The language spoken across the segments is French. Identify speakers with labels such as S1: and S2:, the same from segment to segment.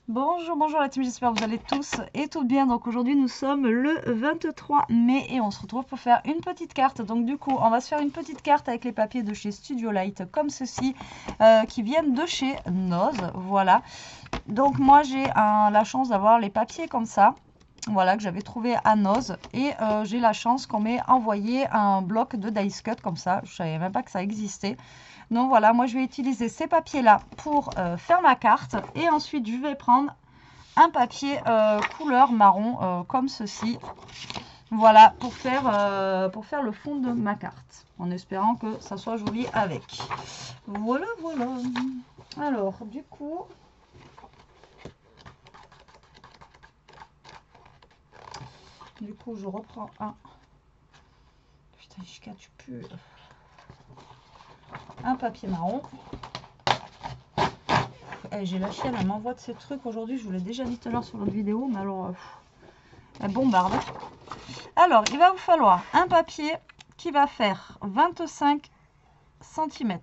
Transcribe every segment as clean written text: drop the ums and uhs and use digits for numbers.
S1: Bonjour, bonjour la team, j'espère que vous allez tous et toutes bien. Donc aujourd'hui nous sommes le 23 mai et on se retrouve pour faire une petite carte. Donc du coup on va se faire une petite carte avec les papiers de chez Studio Light comme ceci qui viennent de chez Noz. Voilà. Donc moi j'ai la chance d'avoir les papiers comme ça. Voilà, que j'avais trouvé à Noz et j'ai la chance qu'on m'ait envoyé un bloc de dice cut comme ça. Je savais même pas que ça existait. Donc voilà, moi je vais utiliser ces papiers là pour faire ma carte et ensuite je vais prendre un papier couleur marron comme ceci. Voilà, pour faire le fond de ma carte en espérant que ça soit joli avec. Voilà, voilà. Alors du coup, je reprends un. Putain, Chica, tu pues. Un papier marron. J'ai la chienne, elle m'envoie de ces trucs aujourd'hui. Je vous l'ai déjà dit tout à l'heure sur l'autre vidéo, mais alors elle bombarde. Alors, il va vous falloir un papier qui va faire 25 cm.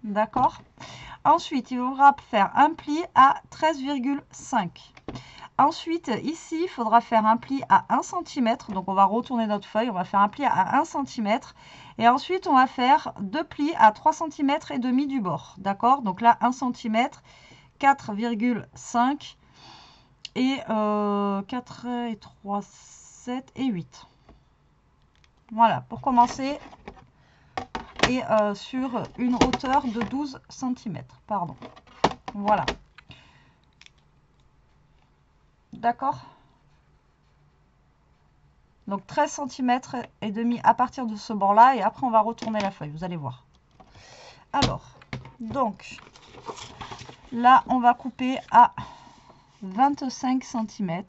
S1: D'accord? Ensuite, il faudra faire un pli à 13,5. Ensuite, ici, il faudra faire un pli à 1 cm. Donc, on va retourner notre feuille. On va faire un pli à 1 cm. Et ensuite, on va faire deux plis à 3 cm et demi du bord. D'accord? Donc là, 1 cm, 4,5 et 4 et 3, 7 et 8. Voilà, pour commencer. Et sur une hauteur de 12 cm. Pardon. Voilà. D'accord? Donc 13 cm et demi à partir de ce bord-là. Et après, on va retourner la feuille. Vous allez voir. Alors, donc, là, on va couper à 25 cm.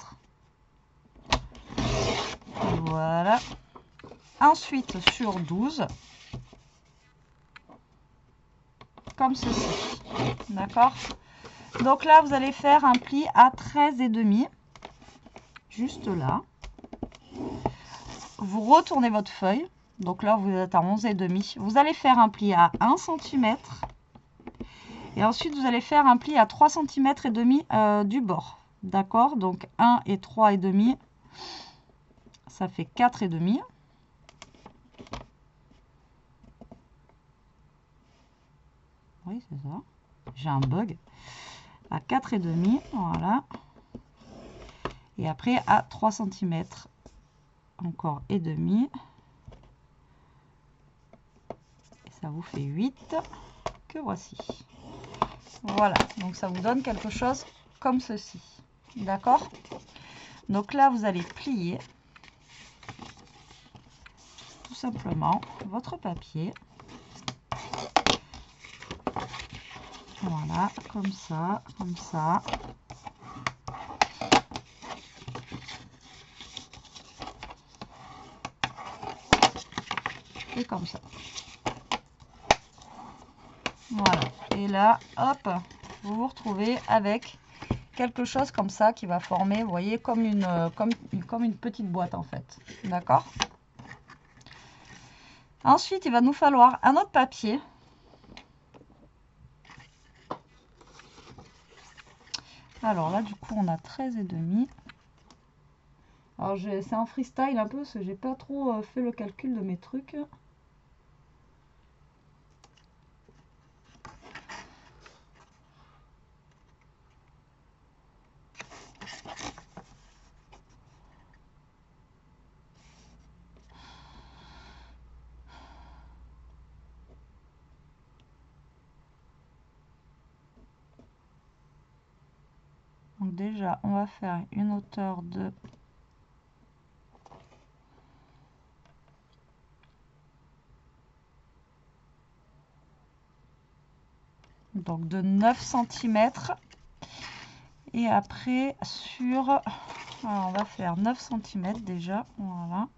S1: Voilà. Ensuite, sur 12. Comme ceci. D'accord? Donc là, vous allez faire un pli à 13,5. Juste là. Vous retournez votre feuille. Donc là, vous êtes à 11,5. Vous allez faire un pli à 1 cm. Et ensuite, vous allez faire un pli à 3 cm et demi du bord. D'accord? Donc 1 et 3,5. Ça fait 4,5. Oui, c'est ça. J'ai un bug. À 4,5. Voilà. Et après à 3 cm. Encore et demi. Et ça vous fait 8. Que voici. Voilà, donc ça vous donne quelque chose comme ceci. D'accord? Donc là, vous allez plier tout simplement votre papier. Voilà, comme ça, comme ça. Et comme ça. Voilà. Et là, hop, vous vous retrouvez avec quelque chose comme ça qui va former, vous voyez, comme une petite boîte en fait. D'accord? Ensuite, il va nous falloir un autre papier. Alors là, du coup, on a 13,5. Alors, c'est un freestyle un peu, parce que j'ai pas trop fait le calcul de mes trucs. Donc déjà, on va faire une hauteur de donc de 9 cm. Et après, alors on va faire 9 cm déjà. Voilà.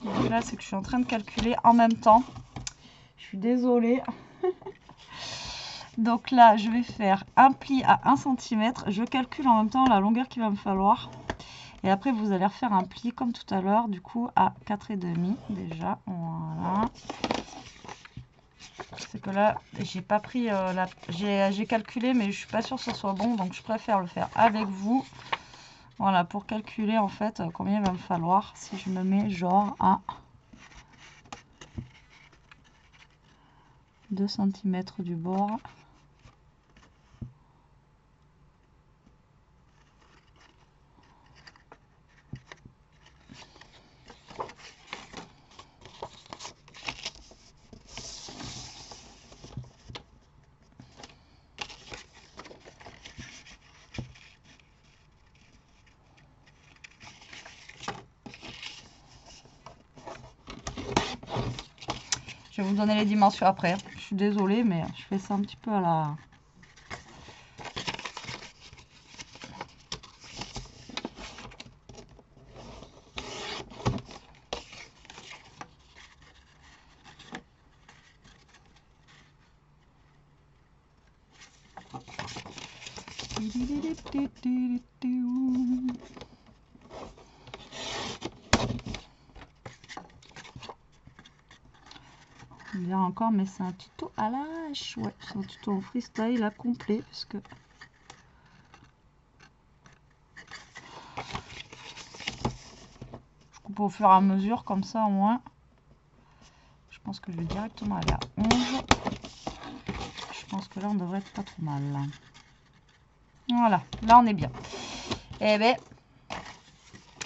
S1: Donc là, c'est que je suis en train de calculer en même temps. Je suis désolée. Donc là, je vais faire un pli à 1 cm. Je calcule en même temps la longueur qu'il va me falloir. Et après, vous allez refaire un pli comme tout à l'heure, du coup, à 4,5 déjà. Voilà. C'est que là, j'ai pas pris j'ai calculé, mais je suis pas sûre que ce soit bon, donc je préfère le faire avec vous. Voilà, pour calculer en fait combien il va me falloir si je me mets genre à 2 cm du bord. Je vais vous donner les dimensions après. Je suis désolée, mais je fais ça un petit peu à la... Bien encore, mais c'est un tuto à la hache. Ouais, c'est un tuto en freestyle là, complet, parce que je coupe au fur et à mesure, comme ça au moins. Je pense que je vais directement aller à 11. Je pense que là, on devrait être pas trop mal. Voilà, là on est bien. Et ben,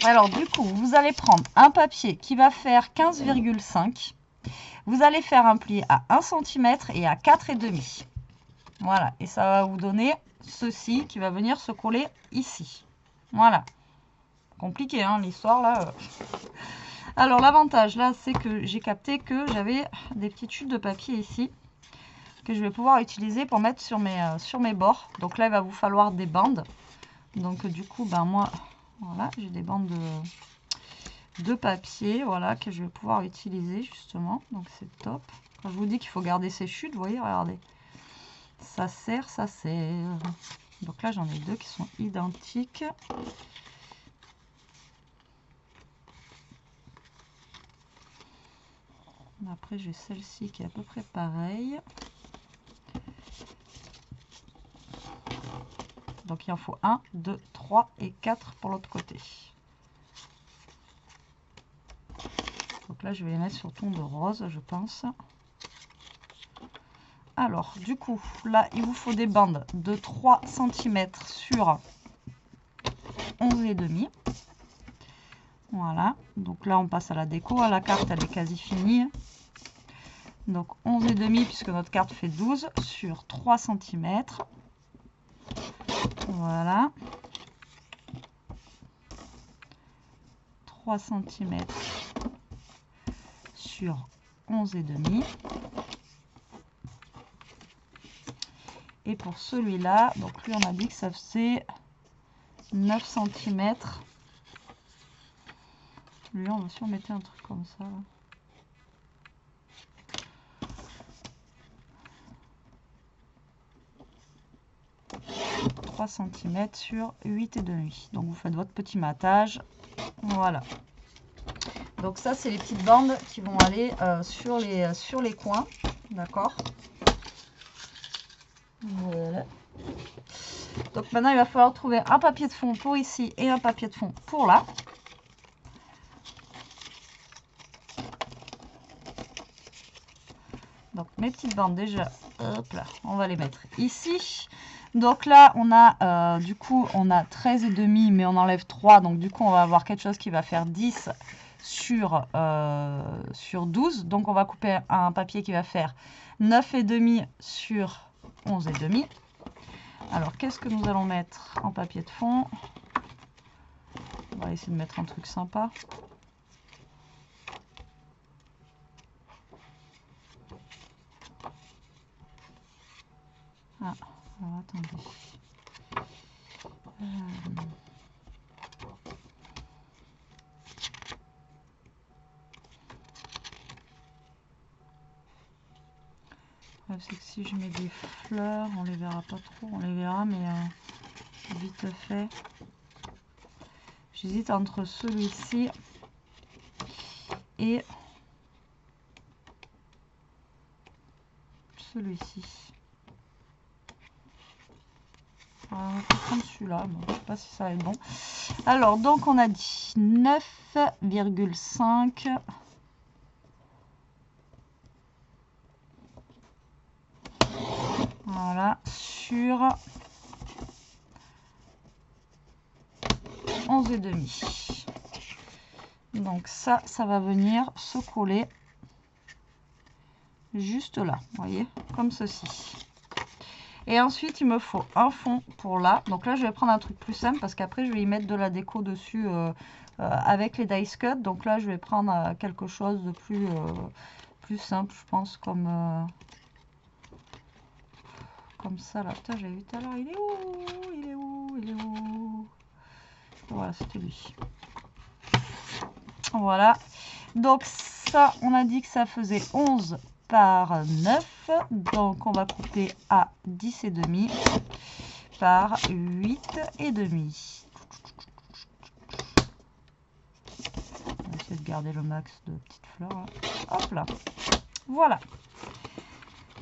S1: alors du coup, vous allez prendre un papier qui va faire 15,5. Vous allez faire un pli à 1 cm et à 4,5. Voilà, et ça va vous donner ceci qui va venir se coller ici. Voilà. Compliqué, hein, l'histoire là. Alors l'avantage là, c'est que j'ai capté que j'avais des petites chutes de papier ici que je vais pouvoir utiliser pour mettre sur mes bords. Donc là, il va vous falloir des bandes. Donc du coup, ben moi, voilà, j'ai des bandes de papier, voilà, que je vais pouvoir utiliser justement. Donc c'est top. Quand je vous dis qu'il faut garder ces chutes, vous voyez, regardez. Ça sert, ça sert. Donc là, j'en ai deux qui sont identiques. Après, j'ai celle-ci qui est à peu près pareille. Donc il en faut 1, 2, 3 et 4 pour l'autre côté. Donc là, je vais les mettre sur ton de rose, je pense. Alors, du coup, là, il vous faut des bandes de 3 cm sur 11,5. Voilà. Donc là, on passe à la déco. La carte, elle est quasi finie. Donc 11,5 puisque notre carte fait 12 sur 3 cm. Voilà. 3 cm sur 11,5. Et pour celui-là, donc lui on a dit que ça faisait 9 cm. Lui on va si on mettait un truc comme ça. 3 cm sur 8,5. Donc vous faites votre petit matage. Voilà. Donc ça c'est les petites bandes qui vont aller sur les coins. D'accord. Voilà. Donc maintenant il va falloir trouver un papier de fond pour ici et un papier de fond pour là. Donc mes petites bandes déjà, hop là, on va les mettre ici. Donc là on a du coup on a 13,5 mais on enlève 3, donc du coup on va avoir quelque chose qui va faire 10 sur 12. Donc on va couper un papier qui va faire 9,5 sur 11,5. Alors qu'est-ce que nous allons mettre en papier de fond? On va essayer de mettre un truc sympa. Ah, alors attendez. C'est que si je mets des fleurs, on les verra pas trop, on les verra, mais vite fait. J'hésite entre celui-ci et celui-ci. On va prendre celui-là, je ne sais pas si ça va être bon. Alors, donc on a dit 9,5. Voilà, sur 11,5. Donc ça va venir se coller juste là, vous voyez, comme ceci. Et ensuite, il me faut un fond pour là. Donc là, je vais prendre un truc plus simple parce qu'après, je vais y mettre de la déco dessus avec les dice cut. Donc là, je vais prendre quelque chose de plus simple, je pense, comme ça là. Putain, j'ai vu tout à l'heure. Il est où? Il est où? Il est où? Voilà, c'était lui. Voilà. Donc ça, on a dit que ça faisait 11 par 9. Donc on va couper à 10,5 par 8,5. On va essayer de garder le max de petites fleurs. Là. Hop là. Voilà.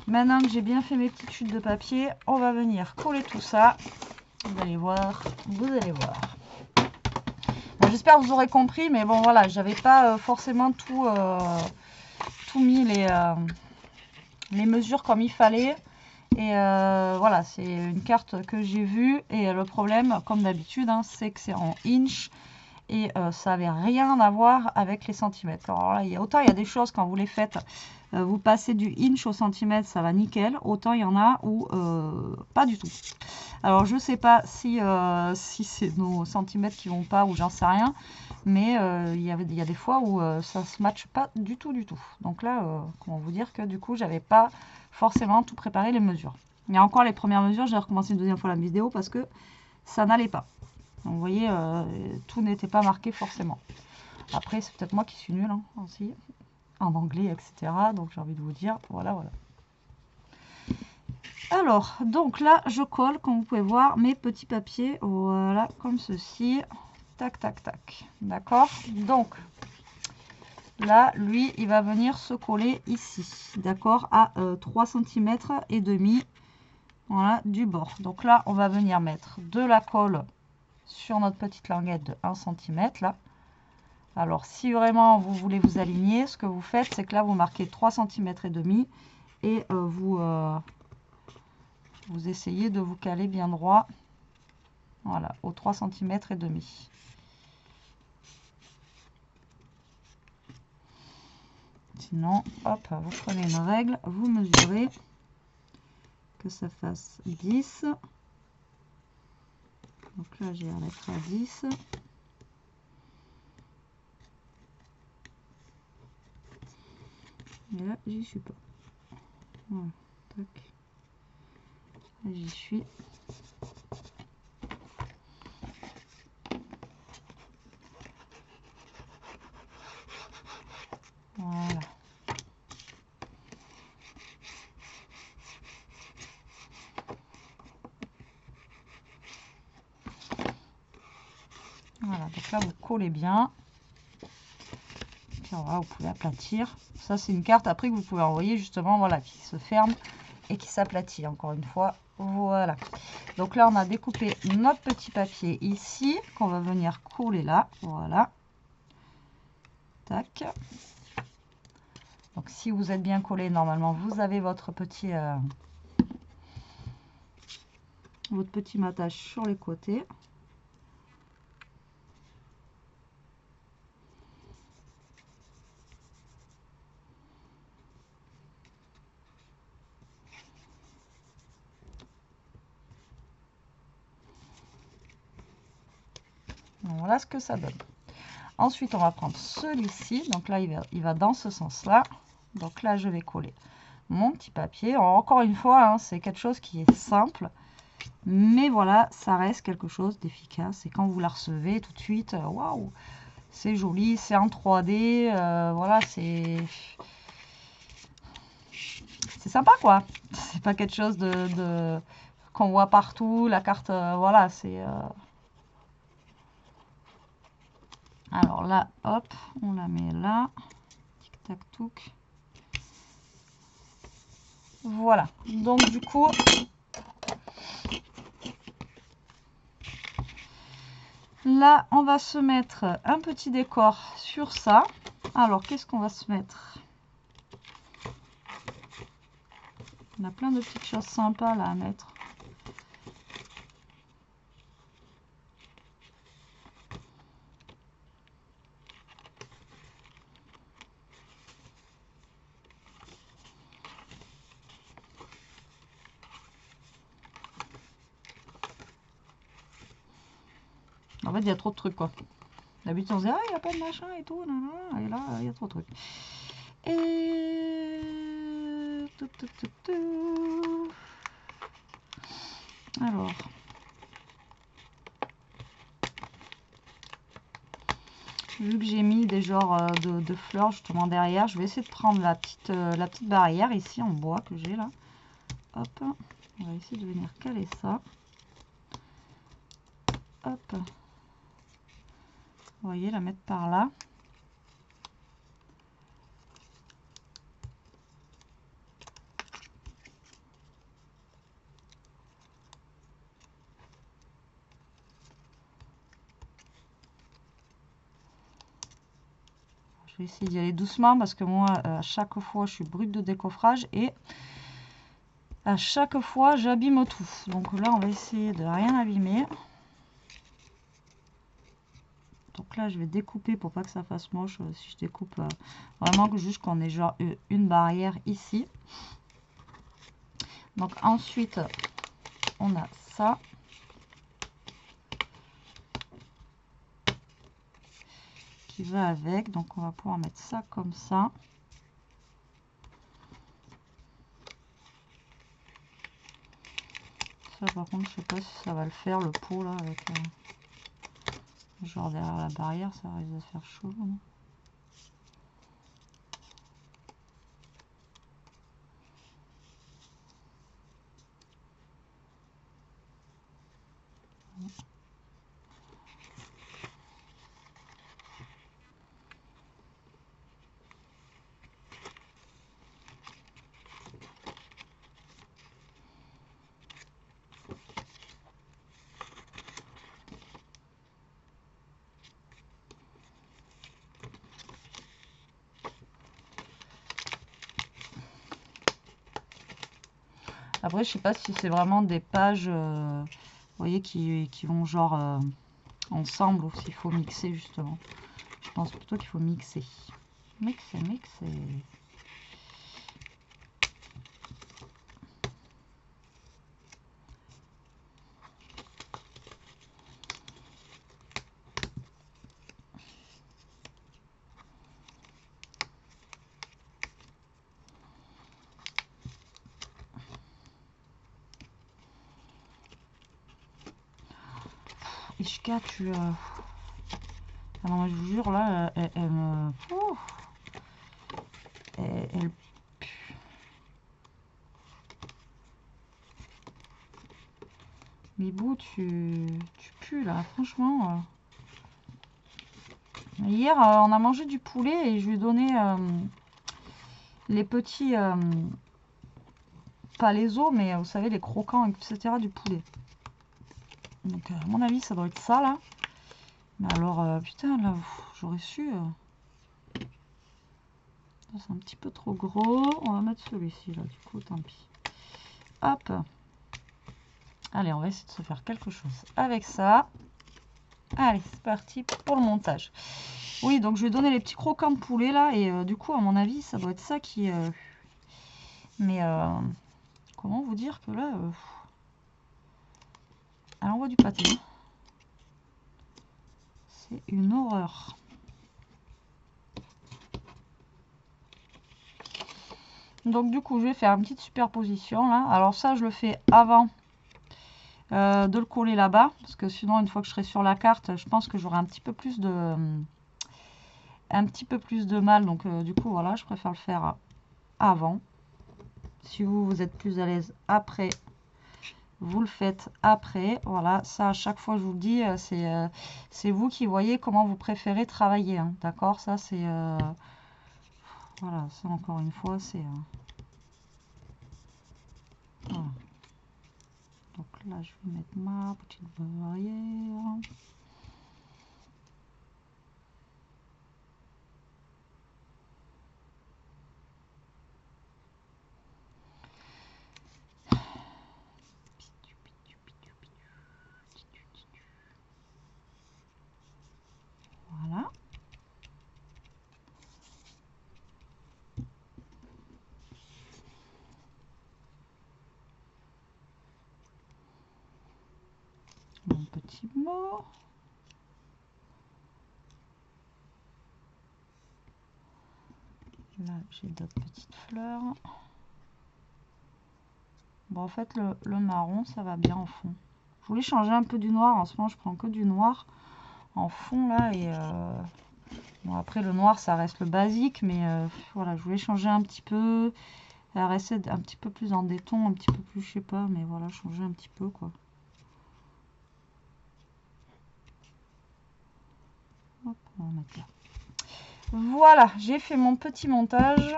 S1: Maintenant que j'ai bien fait mes petites chutes de papier, on va venir coller tout ça. Vous allez voir, vous allez voir. Bon, j'espère que vous aurez compris, mais bon voilà, j'avais pas forcément tout mis les mesures comme il fallait. Et voilà, c'est une carte que j'ai vue. Et le problème, comme d'habitude, hein, c'est que c'est en inch. Et ça n'avait rien à voir avec les centimètres. Alors là, autant il y a des choses quand vous les faites, vous passez du inch au centimètre, ça va nickel. Autant il y en a où pas du tout. Alors je sais pas si c'est nos centimètres qui vont pas ou j'en sais rien. Mais il y a des fois où ça se matche pas du tout. Donc là, comment vous dire que du coup, j'avais pas forcément tout préparé les mesures. Et encore les premières mesures, j'ai recommencé une deuxième fois la vidéo parce que ça n'allait pas. Donc, vous voyez, tout n'était pas marqué forcément. Après, c'est peut-être moi qui suis nulle hein, aussi, en anglais, etc. Donc, j'ai envie de vous dire, voilà. Alors, donc là, je colle, comme vous pouvez voir, mes petits papiers, voilà, comme ceci. Tac, tac, tac. D'accord? Donc, là, lui, il va venir se coller ici, d'accord, à 3 cm et demi, voilà, du bord. Donc là, on va venir mettre de la colle sur notre petite languette de 1 cm là. Alors si vraiment vous voulez vous aligner, ce que vous faites, c'est que là vous marquez 3 cm et demi et vous essayez de vous caler bien droit, voilà, aux 3 cm et demi. Sinon, hop, vous prenez une règle, vous mesurez que ça fasse 10. Donc là, j'ai la lettre à 10. Et là, j'y suis pas. Voilà, tac. J'y suis. Voilà. Voilà, donc là, vous collez bien. Voilà, vous pouvez aplatir. Ça, c'est une carte après que vous pouvez envoyer justement, voilà, qui se ferme et qui s'aplatit. Encore une fois, voilà. Donc là, on a découpé notre petit papier ici, qu'on va venir coller là. Voilà. Tac. Donc, si vous êtes bien collé, normalement, vous avez votre petit matage sur les côtés. Voilà ce que ça donne. Ensuite, on va prendre celui-ci. Donc là, il va dans ce sens-là. Donc là, je vais coller mon petit papier. Alors, encore une fois, hein, c'est quelque chose qui est simple. Mais voilà, ça reste quelque chose d'efficace. Et quand vous la recevez tout de suite, waouh, c'est joli, c'est en 3D. Voilà, c'est sympa, quoi. C'est pas quelque chose qu'on voit partout. La carte, voilà, c'est... Alors là, hop, on la met là. Tic tac touc. Voilà, donc du coup, là, on va se mettre un petit décor sur ça. Alors, qu'est-ce qu'on va se mettre? On a plein de petites choses sympas là à mettre. En fait, il y a trop de trucs, quoi. D'habitude, on se dit, ah, il n'y a pas de machin et tout. Et là, il y a trop de trucs. Et... Alors... Vu que j'ai mis des genres de fleurs justement derrière, je vais essayer de prendre la petite barrière ici en bois que j'ai là. Hop, on va essayer de venir caler ça. Hop, vous voyez, la mettre par là. Je vais essayer d'y aller doucement parce que moi, à chaque fois, je suis brute de décoffrage et à chaque fois, j'abîme tout. Donc là, on va essayer de rien abîmer. Donc là, je vais découper pour pas que ça fasse moche. Si je découpe vraiment juste qu'on ait genre une barrière ici. Donc ensuite, on a ça. Qui va avec. Donc on va pouvoir mettre ça comme ça. Ça par contre, je sais pas si ça va le faire le pot là avec genre derrière la barrière, ça risque de se faire chaud. Non? Après, je sais pas si c'est vraiment des pages, vous voyez, qui vont genre ensemble ou s'il faut mixer justement. Je pense plutôt qu'il faut mixer. Mixer. Ishka, tu... Ah non, je vous jure, là, elle me... Elle pue. Mibou, tu pues, là, franchement. Hier, on a mangé du poulet et je lui ai donné les petits... pas les os, mais vous savez, les croquants, etc. du poulet. Donc, à mon avis, ça doit être ça, là. Mais alors, putain, là, j'aurais su... C'est un petit peu trop gros. On va mettre celui-ci, là, du coup, tant pis. Hop. Allez, on va essayer de se faire quelque chose avec ça. Allez, c'est parti pour le montage. Oui, donc je vais donner les petits croquants de poulet, là. Et du coup, à mon avis, ça doit être ça qui... Mais, comment vous dire que là... elle envoie du pâté. C'est une horreur. Donc du coup, je vais faire une petite superposition là. Alors ça, je le fais avant de le coller là-bas. Parce que sinon, une fois que je serai sur la carte, je pense que j'aurai un petit peu plus de mal. Donc du coup, voilà, je préfère le faire avant. Si vous êtes plus à l'aise après, vous le faites après. Voilà, ça à chaque fois, je vous le dis, c'est vous qui voyez comment vous préférez travailler. Hein, d'accord? Ça, c'est... voilà, ça encore une fois, c'est... là, je vais mettre ma petite barrière. Voilà. Mon petit mot. Là, j'ai d'autres petites fleurs. Bon, en fait, le marron, ça va bien en fond. Je voulais changer un peu du noir. En ce moment, je prends que du noir en fond, là. Et bon, après, le noir, ça reste le basique. Mais voilà, je voulais changer un petit peu. Rester un petit peu plus en déton, un petit peu plus, je sais pas. Mais voilà, changer un petit peu, quoi. Hop, on va mettre là. Voilà, j'ai fait mon petit montage.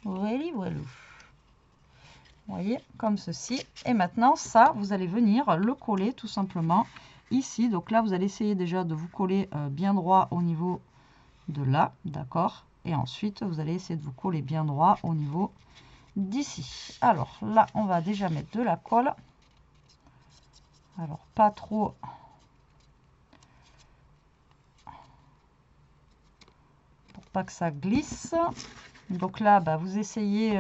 S1: Voilà, voilà. Vous voyez, comme ceci. Et maintenant, ça, vous allez venir le coller tout simplement ici. Donc là, vous allez essayer déjà de vous coller bien droit au niveau de là, d'accord? Et ensuite, vous allez essayer de vous coller bien droit au niveau d'ici. Alors là, on va déjà mettre de la colle. Alors, pas trop. Pour pas que ça glisse. Donc là, bah, vous essayez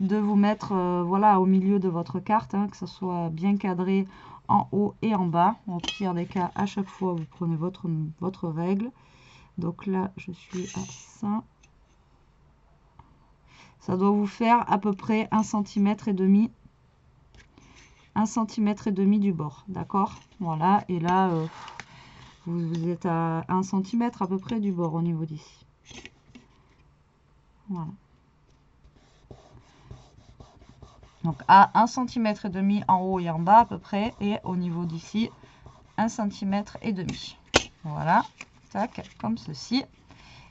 S1: de vous mettre voilà, au milieu de votre carte, hein, que ce soit bien cadré en haut et en bas. Au pire des cas, à chaque fois, vous prenez votre règle. Donc là, je suis à ça. Ça doit vous faire à peu près 1,5 cm. 1,5 cm du bord, d'accord? Voilà, et là, vous êtes à 1 cm à peu près du bord au niveau d'ici. Voilà. Donc à 1,5 cm en haut et en bas à peu près, et au niveau d'ici, 1,5 cm. Voilà, tac, comme ceci.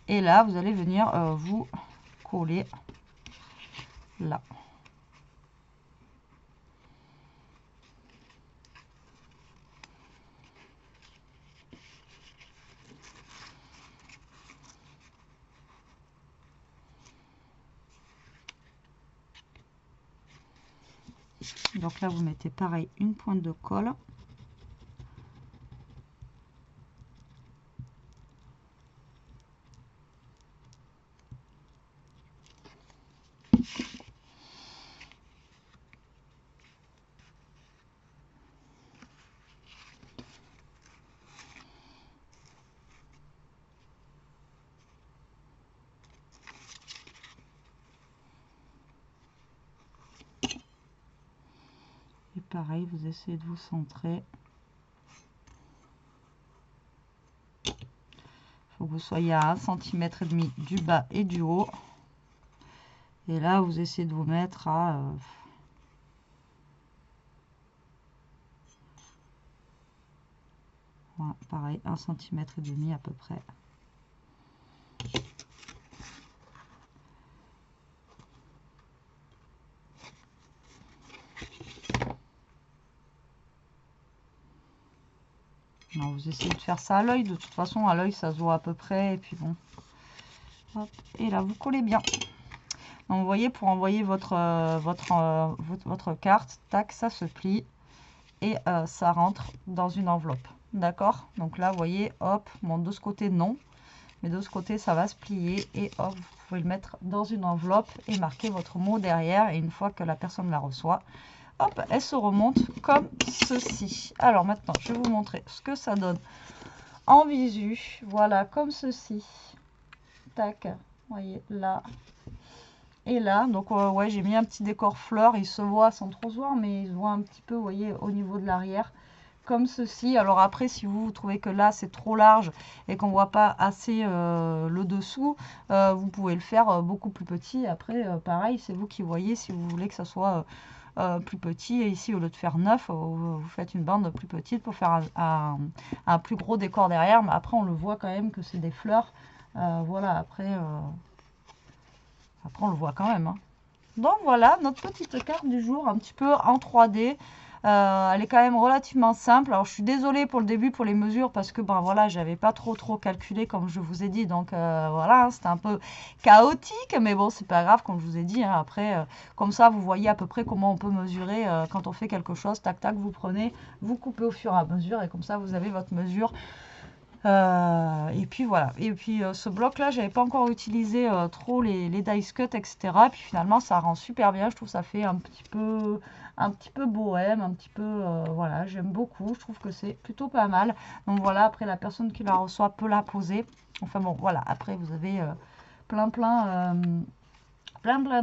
S1: Et là, vous allez venir vous coller là. Donc là, vous mettez pareil une pointe de colle. Et pareil, vous essayez de vous centrer. Il faut que vous soyez à 1,5 cm du bas et du haut. Et là, vous essayez de vous mettre à... voilà, pareil, 1,5 cm à peu près. Non, vous essayez de faire ça à l'œil. De toute façon, à l'œil, ça se voit à peu près. Et puis bon. Hop, et là, vous collez bien. Donc, vous voyez, pour envoyer votre carte, tac, ça se plie. Et ça rentre dans une enveloppe. D'accord? Donc là, vous voyez, hop, bon, de ce côté, non. Mais de ce côté, ça va se plier. Et hop, vous pouvez le mettre dans une enveloppe et marquer votre mot derrière. Et une fois que la personne la reçoit, hop, elle se remonte comme ceci. Alors maintenant, je vais vous montrer ce que ça donne en visu. Voilà, comme ceci. Tac, vous voyez, là. Et là, donc ouais, j'ai mis un petit décor fleur. Il se voit sans trop se voir, mais il se voit un petit peu, vous voyez, au niveau de l'arrière. Comme ceci. Alors après, si vous trouvez que là, c'est trop large et qu'on ne voit pas assez le dessous, vous pouvez le faire beaucoup plus petit. Après, pareil, c'est vous qui voyez si vous voulez que ça soit... plus petit, et ici au lieu de faire 9 vous faites une bande plus petite pour faire un plus gros décor derrière, mais après on le voit quand même que c'est des fleurs. Voilà, après on le voit quand même, hein. Donc voilà notre petite carte du jour un petit peu en 3D. Elle est quand même relativement simple. Alors je suis désolée pour le début pour les mesures parce que ben voilà, j'avais pas trop calculé comme je vous ai dit, donc voilà, hein, c'était un peu chaotique, mais bon c'est pas grave comme je vous ai dit, hein. Après comme ça vous voyez à peu près comment on peut mesurer quand on fait quelque chose. Tac tac, vous prenez, vous coupez au fur et à mesure et comme ça vous avez votre mesure. Et puis voilà, et puis ce bloc là j'avais pas encore utilisé trop les dice cut, etc. Et puis finalement ça rend super bien, je trouve ça fait un petit peu bohème, un petit peu voilà, j'aime beaucoup, je trouve que c'est plutôt pas mal. Donc voilà, après la personne qui la reçoit peut la poser, enfin bon voilà, après vous avez plein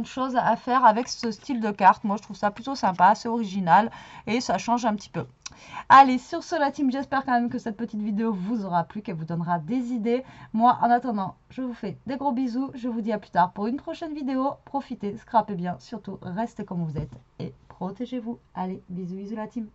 S1: de choses à faire avec ce style de carte. Moi je trouve ça plutôt sympa, c'est original et ça change un petit peu. Allez, sur ce la team, j'espère quand même que cette petite vidéo vous aura plu, qu'elle vous donnera des idées. Moi en attendant, je vous fais des gros bisous, je vous dis à plus tard pour une prochaine vidéo. Profitez, scrapez bien, surtout restez comme vous êtes et protégez-vous. Allez, bisous la team.